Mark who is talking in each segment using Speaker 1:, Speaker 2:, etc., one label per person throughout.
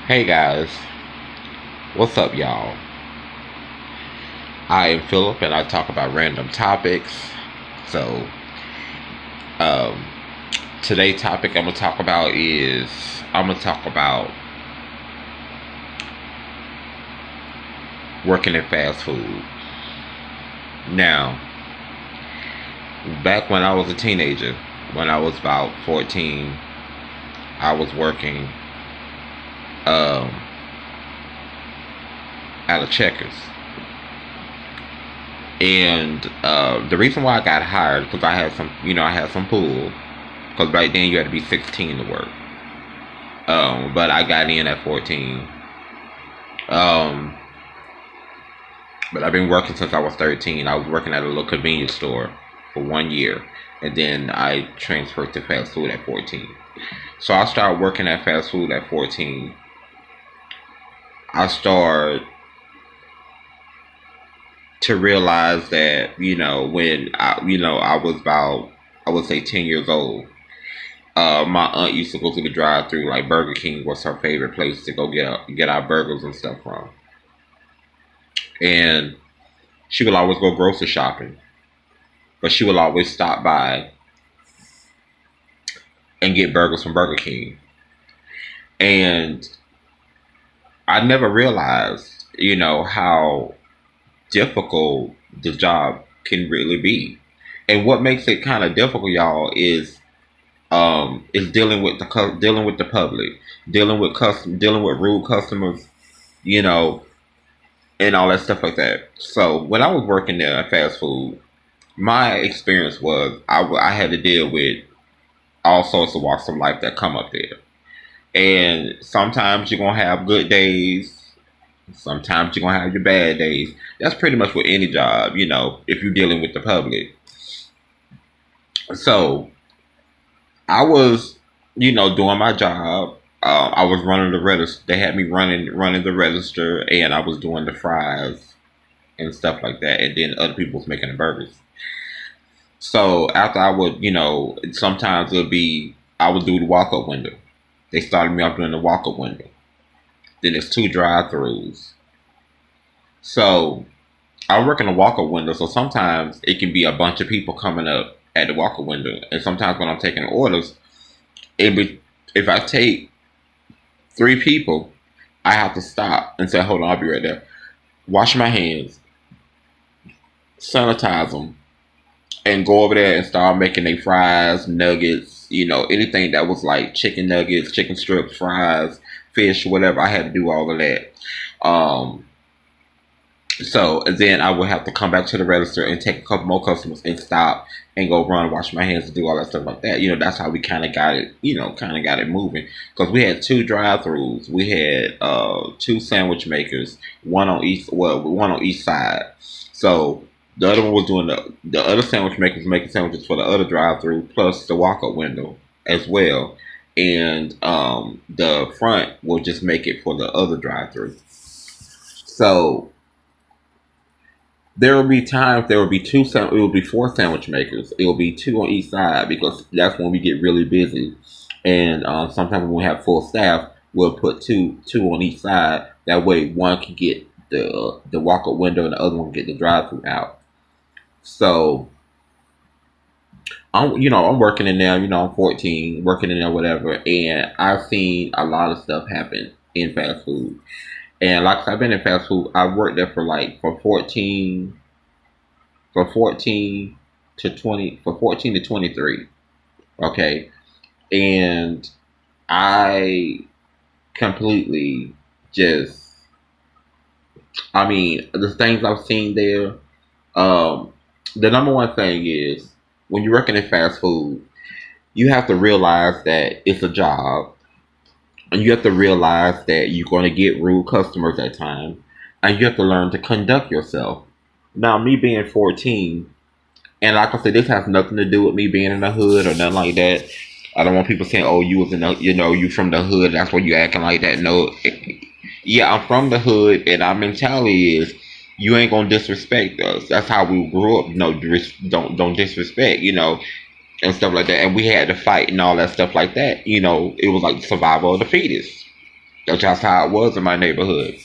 Speaker 1: Hey guys, what's up, y'all? I am Philip and I talk about random topics. So, um, today's topic I'm gonna talk about working in fast food. Now, back when I was a teenager, when I was about 14, I was working um, at a Checkers. And the reason why I got hired because I had some pull. Because back then you had to be 16 to work. But I got in at 14. Um, but I've been working since I was 13. I was working at a little convenience store for 1 year, and then I transferred to fast food at 14. So I started working at fast food at 14. I started to realize that I was about, I would say, 10 years old. My aunt used to go to the drive-through, like Burger King was her favorite place to go get our burgers and stuff from, and she would always go grocery shopping, but she would always stop by and get burgers from Burger King. And I never realized, how difficult the job can really be. And what makes it kind of difficult, y'all, is dealing with the public, dealing with rude customers, you know, and all that stuff like that. So when I was working there at fast food, my experience was I had to deal with all sorts of walks of life that come up there, and sometimes you're gonna have good days. Sometimes you're gonna have your bad days. That's pretty much with any job, if you're dealing with the public. So I was, doing my job. I was running the register. They had me running the register, and I was doing the fries and stuff like that. And then other people was making the burgers. So after I would, sometimes I would do the walk up window. They started me off doing the walk up window. Then there's two drive-throughs. So I work in the walk up window. So sometimes it can be a bunch of people coming up at the walk up window, and sometimes when I'm taking orders, if I take three people, I have to stop and say, "Hold on, I'll be right there." Wash my hands, sanitize them, and go over there and start making their fries, nuggets, anything that was like chicken nuggets, chicken strips, fries, fish, whatever. I had to do all of that. Um, so then I would have to come back to the register and take a couple more customers and stop and go run, wash my hands, and do all that stuff like that. That's how we kind of got it, moving. Because we had two drive-throughs, we had two sandwich makers, one on each side. So the other one was doing the other sandwich makers making sandwiches for the other drive-through, plus the walk-up window as well. And the front will just make it for the other drive-through. So there will be it will be four sandwich makers. It will be two on each side because that's when we get really busy. And sometimes when we have full staff, we'll put two on each side. That way, one can get the walk up window and the other one can get the drive through out. So I'm working in there. I'm 14, working in there, whatever. And I've seen a lot of stuff happen in fast food. And like I said, I've been in fast food. I worked there for 14 to 23. Okay. And I completely just, the things I've seen there, the number one thing is when you're working in fast food, you have to realize that it's a job. And you have to realize that you're going to get rude customers at times. And you have to learn to conduct yourself. Now, me being 14, and like I said, this has nothing to do with me being in the hood or nothing like that. I don't want people saying, "Oh, you was in the, you from the hood. That's why you acting like that." No, yeah, I'm from the hood, and our mentality is, you ain't gonna disrespect us. That's how we grew up. No, don't disrespect, and stuff like that. And we had to fight and all that stuff like that. It was like the survival of the fetus. That's just how it was in my neighborhood.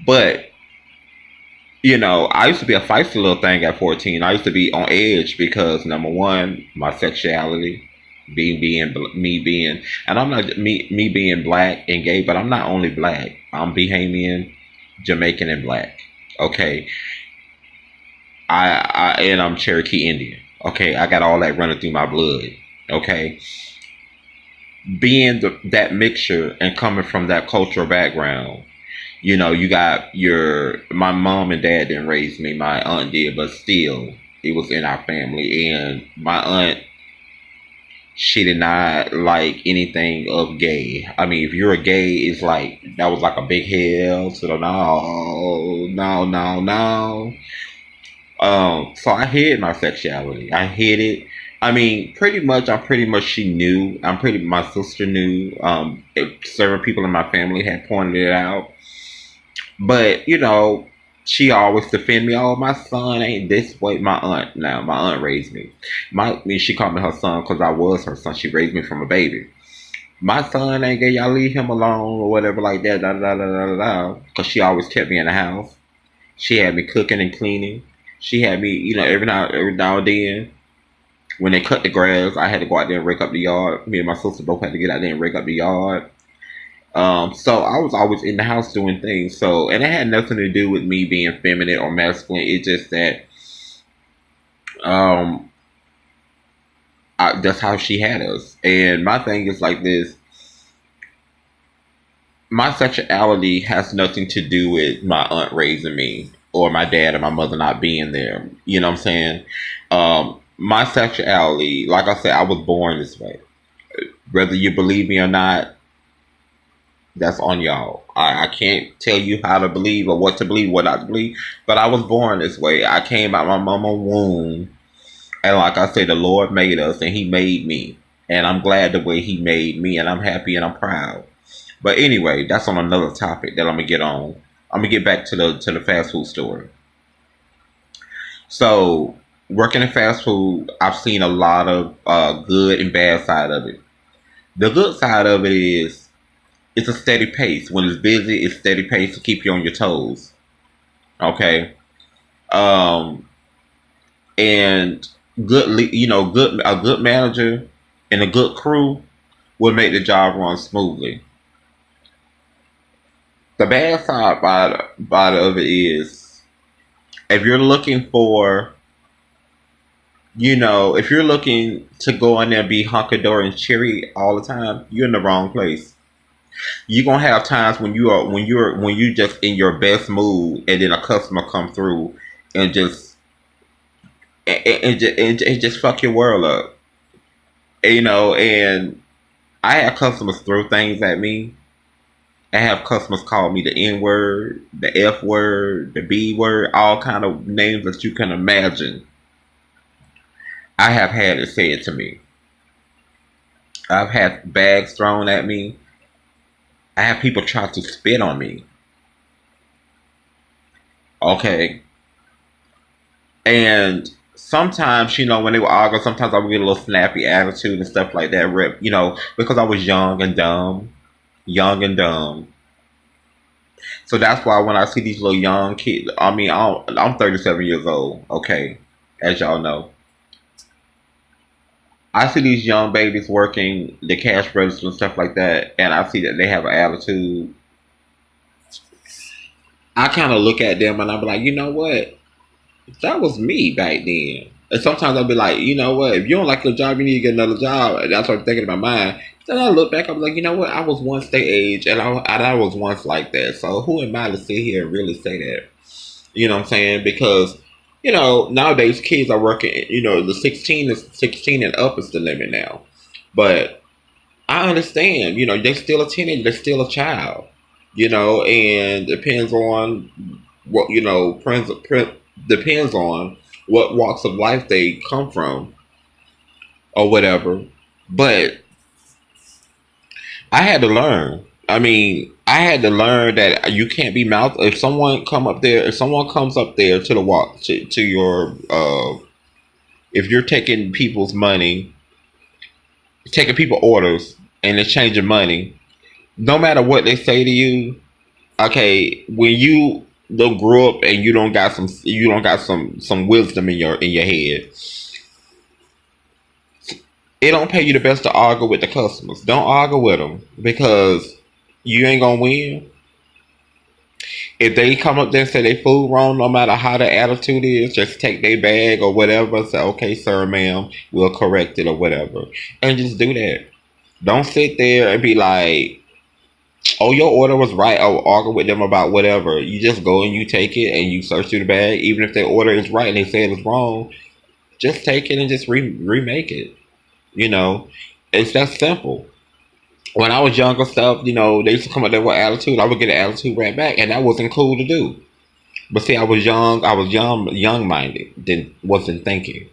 Speaker 1: But I used to be a feisty little thing at 14. I used to be on edge because number one, my sexuality, me being, and I'm not me being black and gay, but I'm not only black. I'm Bahamian, Jamaican, and black. Okay, and I'm Cherokee Indian. Okay, I got all that running through my blood. Okay, being that mixture and coming from that cultural background. You got my mom and dad didn't raise me, my aunt did, but still, it was in our family. And my aunt, she did not like anything of gay. I mean, if you're a gay, it's like, that was like a big hell. So, no, no, no, no. So I hid my sexuality. I hid it. I mean, pretty much she knew. My sister knew. Several people in my family had pointed it out. But she always defend me. Oh, my son ain't this way. My aunt raised me. She called me her son because I was her son. She raised me from a baby. My son ain't gay. Y'all leave him alone or whatever like that. Da da da da da da. Because she always kept me in the house. She had me cooking and cleaning. She had me, every now and then. When they cut the grass, I had to go out there and rake up the yard. Me and my sister both had to get out there and rake up the yard. So I was always in the house doing things. So, and it had nothing to do with me being feminine or masculine. It's just that, um, that's how she had us. And my thing is like this: my sexuality has nothing to do with my aunt raising me or my dad or my mother not being there. You know what I'm saying? My sexuality, like I said, I was born this way. Whether you believe me or not, that's on y'all. I can't tell you how to believe or what to believe, what not to believe. But I was born this way. I came out my mama's womb, and like I said, the Lord made us, and He made me, and I'm glad the way He made me, and I'm happy and I'm proud. But anyway, that's on another topic that I'm gonna get on. I'm gonna get back to the fast food story. So working in fast food, I've seen a lot of good and bad side of it. The good side of it is it's a steady pace. When it's busy, it's steady pace to keep you on your toes. Okay, um, and good a good manager and a good crew will make the job run smoothly. The bad side about of it is if you're looking for, if you're looking to go in there and be hunky dory and cheery all the time, you're in the wrong place. You're gonna have times when you just in your best mood, and then a customer come through and just fuck your world up. And I have customers throw things at me. I have customers call me the N word, the F word, the B word, all kind of names that you can imagine. I have had it said to me. I've had bags thrown at me. I have people try to spit on me. Okay. And sometimes, when they were arguing, sometimes I would get a little snappy attitude and stuff like that, because I was young and dumb. Young and dumb. So that's why when I see these little young kids, I mean, I'm 37 years old, okay, as y'all know. I see these young babies working the cash register and stuff like that, and I see that they have an attitude. I kind of look at them and I'm like, you know what? That was me back then. And sometimes I'll be like, you know what? If you don't like your job, you need to get another job. And that's what I'm thinking in my mind. Then I look back, I'm like, you know what? I was once their age, and I was once like that. So who am I to sit here and really say that? You know what I'm saying? Because nowadays kids are working. The 16 and up is the limit now. But I understand. They're still a teenager. They're still a child. And depends on what depends on what walks of life they come from or whatever. But I had to learn. I mean, I had to learn that you can't be mouth. If someone comes up there to the walk to your, if you're taking people's money, taking people orders, and they're changing money, No matter what they say to you, okay, when you don't grow up and you don't got some wisdom in your head, it don't pay you the best to argue with the customers. Don't argue with them because you ain't gonna win. If they come up there and say they food wrong, no matter how the attitude is, just take their bag or whatever. Say, okay, sir, ma'am, we'll correct it or whatever, and just do that. Don't sit there and be like, oh, your order was right. Or argue with them about whatever. You just go and you take it and you search through the bag. Even if their order is right and they say it's wrong, just take it and just remake it. You know, it's that simple. When I was younger, stuff, they used to come up there with attitude. I would get an attitude right back, and that wasn't cool to do. But see, I was young. I was young minded. Then wasn't thinking.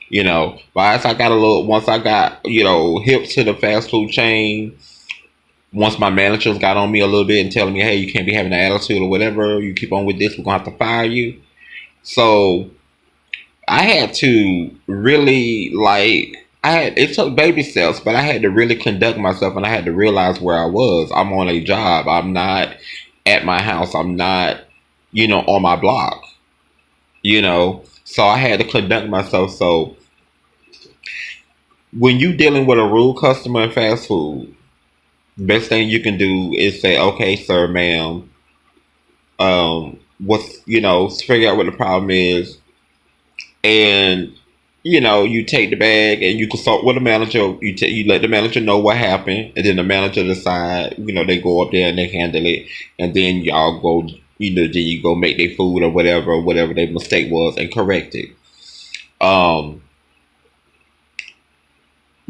Speaker 1: But as I got once I got, hip to the fast food chain, once my managers got on me a little bit and telling me, hey, you can't be having an attitude or whatever, you keep on with this, we're going to have to fire you. So I had to really, it took baby steps, but I had to really conduct myself and I had to realize where I was. I'm on a job. I'm not at my house. I'm not, on my block, So I had to conduct myself. So when you dealing with a rude customer in fast food, best thing you can do is say, okay, sir, ma'am, figure out what the problem is, and you take the bag and you consult with the manager. You let the manager know what happened, and then the manager decide. They go up there and they handle it, and then y'all go. Then you go make their food or whatever their mistake was, and correct it. Um,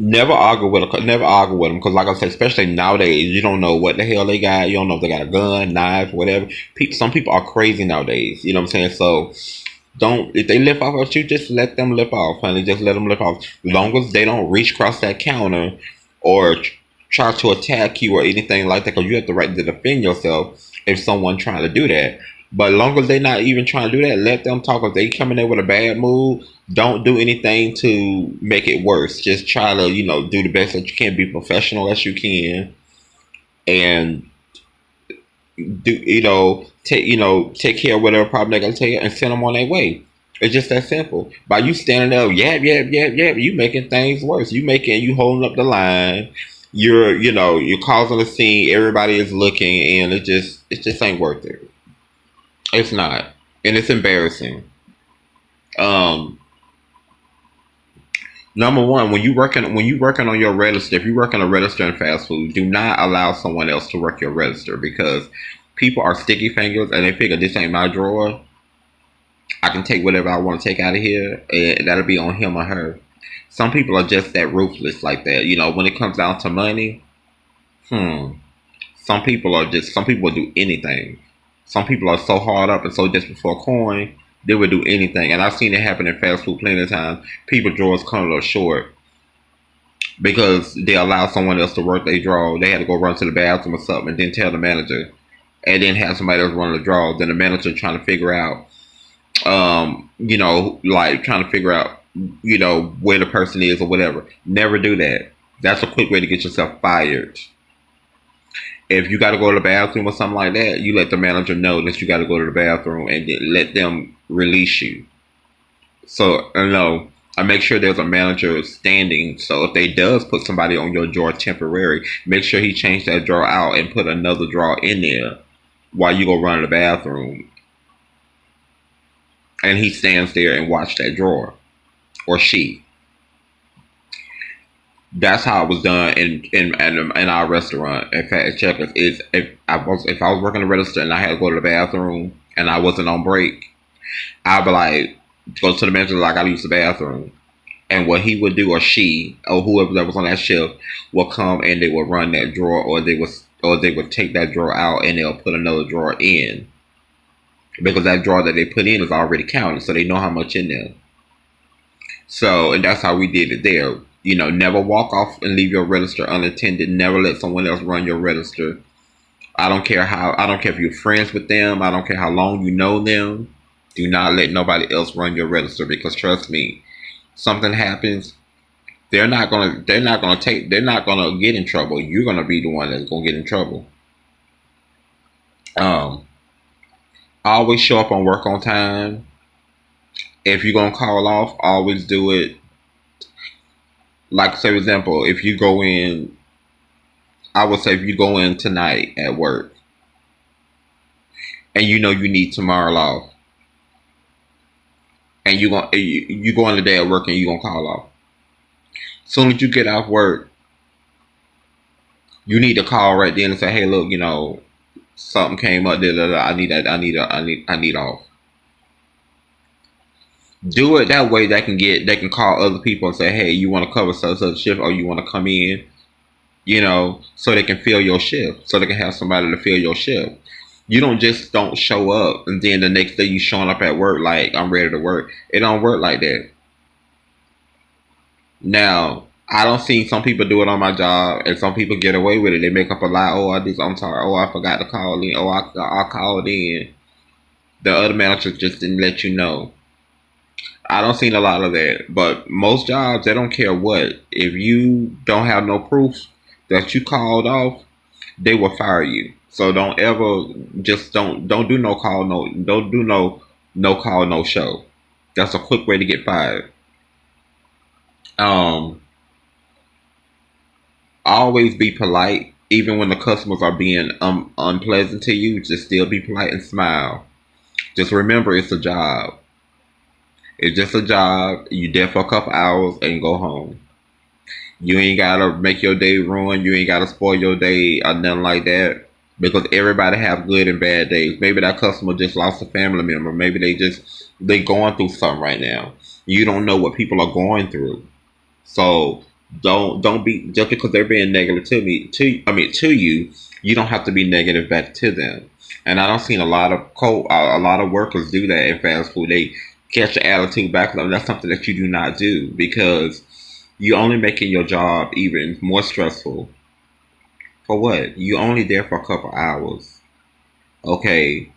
Speaker 1: Never argue with them, because, like I said, especially nowadays, you don't know what the hell they got. You don't know if they got a gun, knife, whatever. Some people are crazy nowadays. You know what I'm saying? So don't, if they lip off at you, just let them lip off, honey. Just let them lip off. As long as they don't reach across that counter or try to attack you or anything like that, because you have the right to defend yourself if someone trying to do that. But as long as they're not even trying to do that, let them talk. If they come in there with a bad mood, don't do anything to make it worse. Just try to, do the best that you can, be professional as you can, and do, take care of whatever problem they're gonna take and send them on their way. It's just that simple. By you standing there, you making things worse. You holding up the line. You're causing a scene. Everybody is looking, and it just ain't worth it. It's not, and it's embarrassing. Um, Number one, when you working on your register, if you work on a register in fast food, do not allow someone else to work your register, because people are sticky fingers and they figure this ain't my drawer. I can take whatever I want to take out of here, and that'll be on him or her. Some people are just that ruthless like that. When it comes down to money, hmm. Some people will do anything. Some people are so hard up and so desperate for a coin, they would do anything. And I've seen it happen in fast food plenty of times. People drawers come up short because they allow someone else to work their draw. They had to go run to the bathroom or something and then tell the manager, and then have somebody else run the draw. Then the manager trying to figure out, trying to figure out, where the person is or whatever. Never do that. That's a quick way to get yourself fired. If you got to go to the bathroom or something like that, you let the manager know that you got to go to the bathroom, and then let them release you. So, I make sure there's a manager standing. So if they does put somebody on your drawer temporary, make sure he changed that drawer out and put another drawer in there while you go run to the bathroom. And he stands there and watch that drawer, or she. That's how it was done in our restaurant at Fat Checkers. Is if I was working the register and I had to go to the bathroom and I wasn't on break, I'd be like, go to the manager, like, I gotta use the bathroom. And what he would do, or she, or whoever that was on that shift, will come and they would run that drawer, or they would take that drawer out and they'll put another drawer in, because that drawer that they put in is already counted, so they know how much in there. So, and that's how we did it there. Never walk off and leave your register unattended. Never let someone else run your register. I don't care if you're friends with them. I don't care how long you know them. Do not let nobody else run your register, because trust me, something happens, They're not gonna get in trouble. You're gonna be the one that's gonna get in trouble. Um, always show up on work on time. If you're gonna call off, always do it. Like, say, for example, if you go in, I would say if you go in tonight at work and you know you need tomorrow off, and you go in the day at work and you gonna call off. Soon as you get off work, you need to call right then and say, "Hey, look, something came up. Da, da, da, I need that. I need off." Do it that way. They can call other people and say, "Hey, you want to cover such shift, or you want to come in?" So they can fill your shift, so they can have somebody to fill your shift. You don't show up and then the next day you showing up at work like I'm ready to work. It don't work like that. Now, I don't see some people do it on my job, and some people get away with it. They make up a lie. Oh, I'm sorry. Oh, I forgot to call in. Oh, I called in. The other manager just didn't let you know. I don't see a lot of that, but most jobs they don't care what. If you don't have no proof that you called off, they will fire you. So don't ever just don't do no call no don't do no call no show. That's a quick way to get fired. Um, always be polite, even when the customers are being unpleasant to you. Just still be polite and smile. Just remember, it's a job. It's just a job. You there for a couple hours and go home. You ain't gotta make your day ruin. You ain't gotta spoil your day or nothing like that. Because everybody have good and bad days. Maybe that customer just lost a family member. Maybe they going through something right now. You don't know what people are going through. So don't be just because they're being negative to you. You don't have to be negative back to them. And I don't seen a lot of workers do that in fast food. They catch the attitude back. That's something that you do not do because you're only making your job even more stressful. For what? You only there for a couple hours. Okay.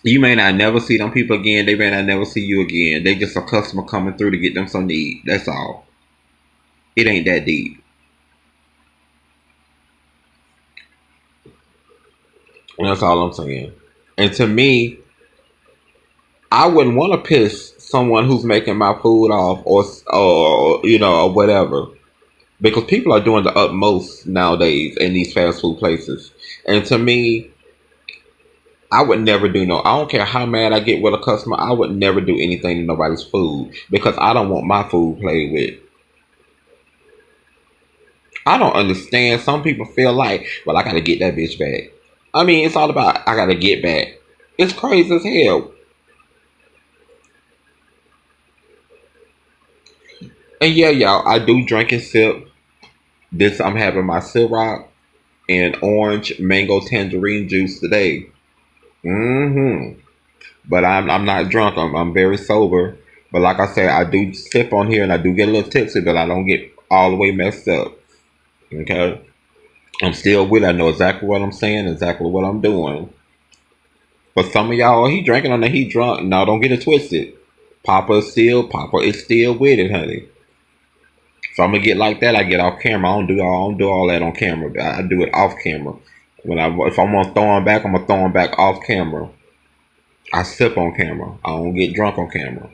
Speaker 1: You may not never see them people again. They may not never see you again. They just a customer coming through to get them some need. That's all. It ain't that deep. That's all I'm saying. And to me, I wouldn't want to piss someone who's making my food off or whatever. Because people are doing the utmost nowadays in these fast food places. And to me, I would never do no. I don't care how mad I get with a customer. I would never do anything to nobody's food because I don't want my food played with. I don't understand. Some people feel like, well, I gotta get that bitch back. I mean, it's all about I gotta get back. It's crazy as hell. And yeah, y'all, I do drink and sip. This I'm having my Ciroc and orange mango tangerine juice today. Mm-hmm. But I'm not drunk. I'm very sober. But like I said, I do sip on here and I do get a little tipsy, but I don't get all the way messed up. Okay, I'm still with it. I know exactly what I'm saying, exactly what I'm doing. But some of y'all, he drinking on the he drunk. No, don't get it twisted. Papa is still with it, honey. So I'm gonna get like that. I get off camera. I don't do all that on camera. I do it off camera. If I'm gonna throw him back, I'm gonna throw him back off camera. I sip on camera. I don't get drunk on camera.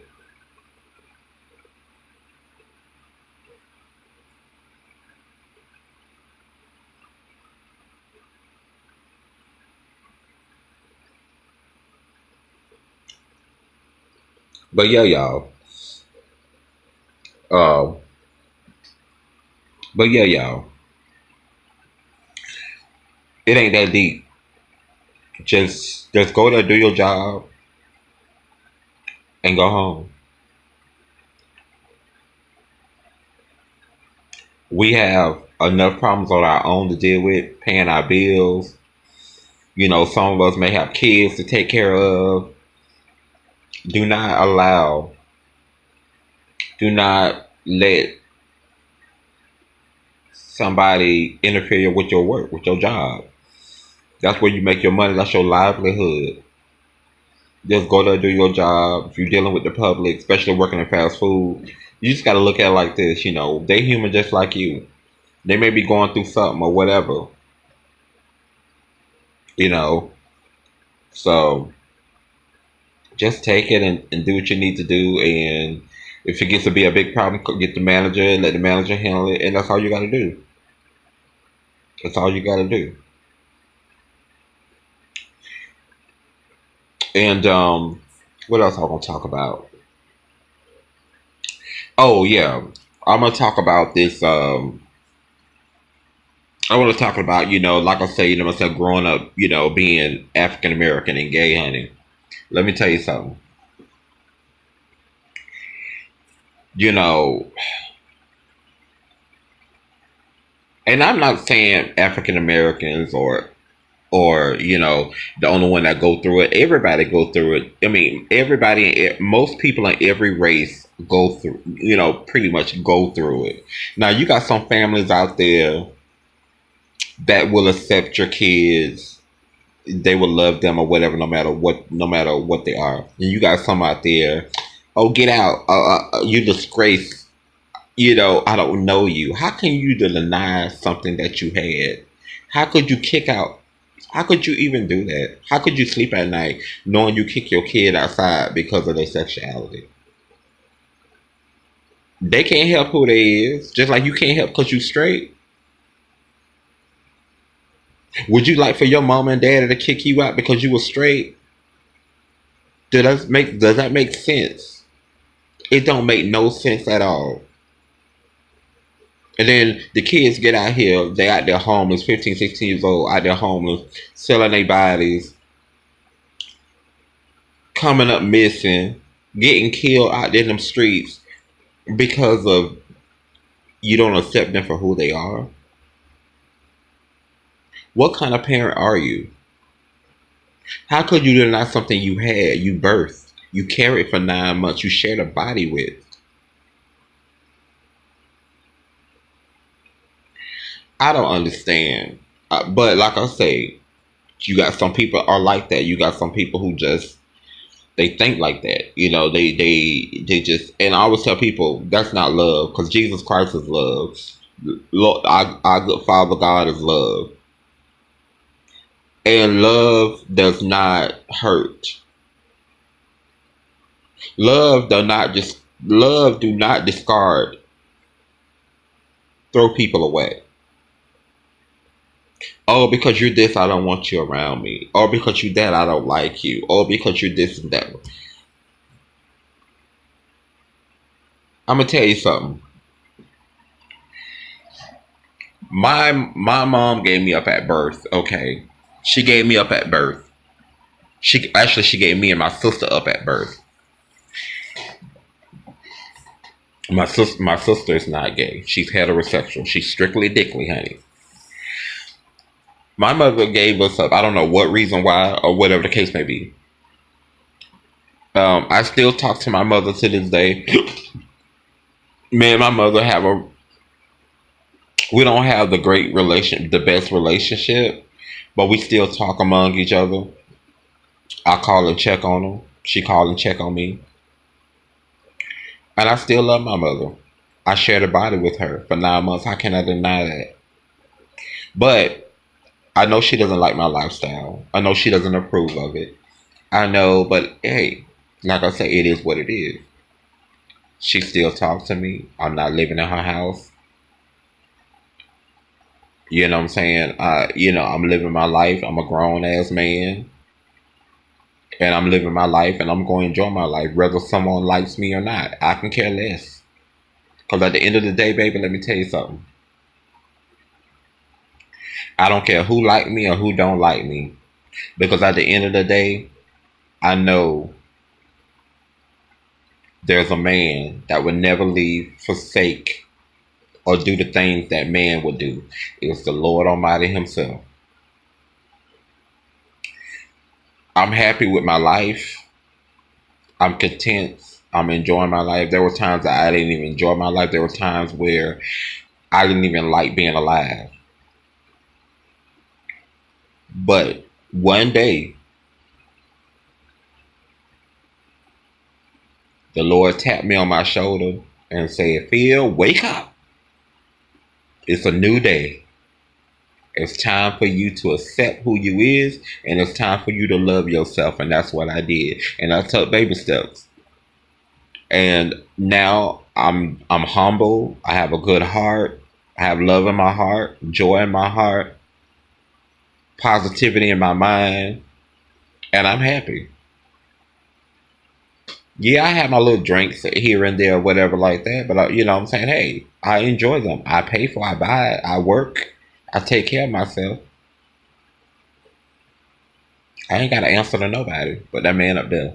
Speaker 1: But yeah, y'all. Uh, but yeah, y'all. It ain't that deep. Just go there, do your job, and go home. We have enough problems on our own to deal with, paying our bills. Some of us may have kids to take care of. Do not allow, do not let somebody interfere with your work, with your job. That's where you make your money. That's your livelihood. Just go there, do your job. If you're dealing with the public, especially working in fast food, You just got to look at it like this. They human just like you. They may be going through something or whatever. You know, so just take it and do what you need to do. And if it gets to be a big problem, get the manager and let the manager handle it. And that's all you got to do. That's all you got to do. And what else I'm gonna talk about? Oh yeah, I'm gonna talk about this. I want to talk about like I say, myself growing up, being African American and gay, honey. Let me tell you something. You know, and I'm not saying African Americans or the only one that go through it. Everybody go through it. I mean, everybody, most people in every race go through, pretty much go through it. Now you got some families out there that will accept your kids. They will love them or whatever, no matter what they are. And you got some out there, oh, get out, you disgrace. I don't know you. How can you deny something that you had? How could you kick out? How could you even do that? How could you sleep at night knowing you kick your kid outside because of their sexuality? They can't help who they is, just like you can't help because you straight. Would you like for your mom and dad to kick you out because you were straight? Does that make sense? It don't make no sense at all. And then the kids get out here, they out there homeless, 15, 16 years old, out there homeless, selling their bodies, coming up missing, getting killed out there in them streets because of you don't accept them for who they are. What kind of parent are you? How could you deny something you had, you birthed, you carried for 9 months, you shared a body with? I don't understand. But like I say, you got some people are like that. You got some people who just they think like that. They just, and I always tell people that's not love because Jesus Christ is love. Lord, our good Father God is love, and love does not hurt. Love do not discard, throw people away. Oh, because you're this, I don't want you around me. Or because you're that, I don't like you. Or because you're this and that. I'm gonna tell you something. My mom gave me up at birth. Okay, she gave me up at birth. She gave me and my sister up at birth. My sister is not gay. She's heterosexual. She's strictly dickly, honey. My mother gave us up. I don't know what reason why or whatever the case may be. I still talk to my mother to this day. Me and my mother have a. We don't have the best relationship, but we still talk among each other. I call and check on her. She call and check on me, and I still love my mother. I shared a body with her for 9 months. How can I deny that? But I know she doesn't like my lifestyle. I know she doesn't approve of it. I know, but hey, like I say, it is what it is. She still talks to me. I'm not living in her house. You know what I'm saying? I'm living my life. I'm a grown ass man. And I'm living my life and I'm going to enjoy my life, whether someone likes me or not. I can care less. Because at the end of the day, baby, let me tell you something. I don't care who like me or who don't like me. Because at the end of the day, I know there's a man that would never leave, forsake, or do the things that man would do. It's the Lord Almighty Himself. I'm happy with my life. I'm content. I'm enjoying my life. There were times that I didn't even enjoy my life. There were times where I didn't even like being alive. But one day, the Lord tapped me on my shoulder and said, Phil, wake up. It's a new day. It's time for you to accept who you is, and it's time for you to love yourself. And that's what I did. And I took baby steps. And now I'm humble. I have a good heart. I have love in my heart, joy in my heart, positivity in my mind, and I'm happy. Yeah, I have my little drinks here and there, whatever like that. But you know what I'm saying? Hey, I enjoy them. I pay for, I buy, I work, I take care of myself. I ain't got to answer to nobody but that man up there.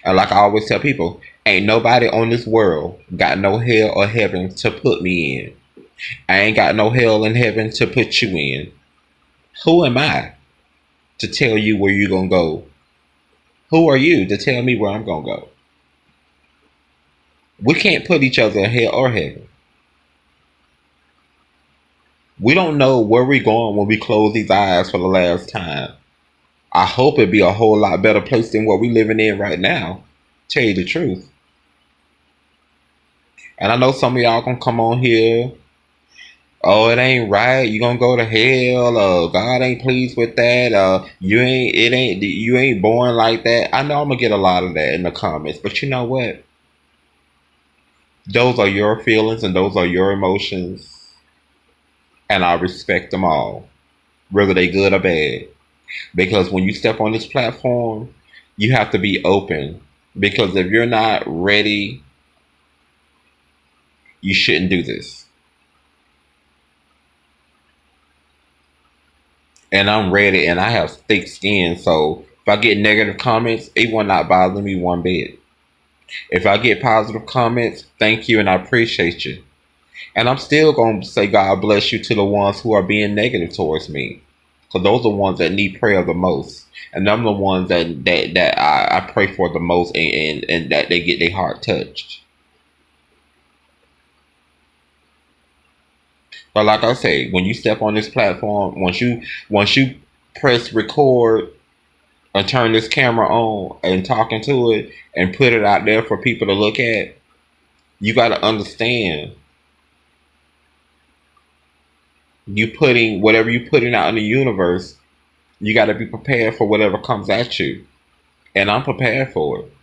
Speaker 1: And like I always tell people, ain't nobody on this world got no hell or heaven to put me in. I ain't got no hell in heaven to put you in. Who am I to tell you where you're going to go? Who are you to tell me where I'm going to go? We can't put each other in hell or heaven. We don't know where we're going when we close these eyes for the last time. I hope it'd be a whole lot better place than what we're living in right now. Tell you the truth. And I know some of y'all gonna come on here. Oh, it ain't right. You gonna go to hell. God ain't pleased with that. You ain't born like that. I know I'm gonna get a lot of that in the comments. But you know what? Those are your feelings and those are your emotions. And I respect them all, whether they good or bad. Because when you step on this platform, you have to be open. Because if you're not ready, you shouldn't do this. And I'm ready and I have thick skin. So if I get negative comments, it will not bother me one bit. If I get positive comments, thank you and I appreciate you. And I'm still going to say God bless you to the ones who are being negative towards me. Because those are the ones that need prayer the most. And I'm the ones that I pray for the most and that they get their heart touched. But like I say, when you step on this platform, once you press record and turn this camera on and talk into it and put it out there for people to look at, you got to understand you putting whatever you putting out in the universe, you got to be prepared for whatever comes at you. And I'm prepared for it.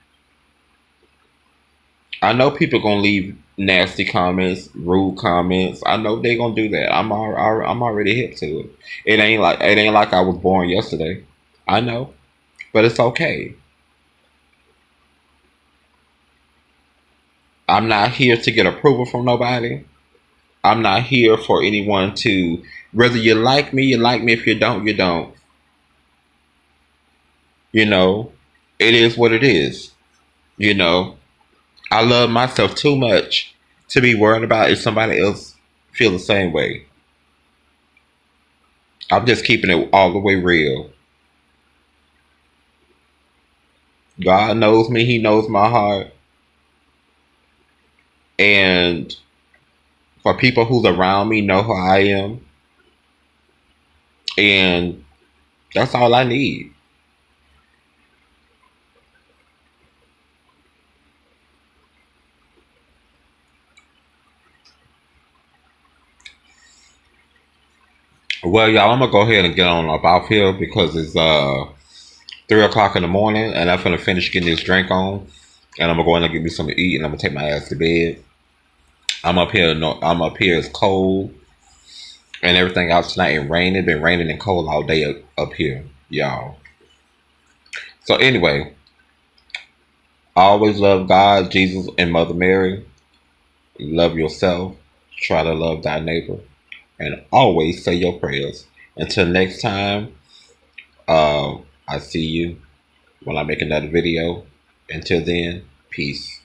Speaker 1: I know people gonna leave nasty comments, rude comments. I know they gonna do that. I'm already hip to it. It ain't like I was born yesterday. I know, but it's okay. I'm not here to get approval from nobody. I'm not here for anyone to. Whether you like me, you like me. If you don't, you don't. You know, it is what it is. You know, I love myself too much to be worried about if somebody else feel the same way. I'm just keeping it all the way real. God knows me. He knows my heart. And for people who's around me know who I am. And that's all I need. Well, y'all, I'm gonna go ahead and get on up off here because it's 3 o'clock in the morning, and I'm gonna finish getting this drink on, and I'm gonna go in and get me something to eat, and I'm gonna take my ass to bed. I'm up here. No, I'm up here. It's cold and everything else tonight. It rained. It's been raining and cold all day up here, y'all. So anyway, I always love God, Jesus, and Mother Mary. Love yourself. Try to love thy neighbor, and always say your prayers. Until next time, I see you when I make another video. Until then, peace.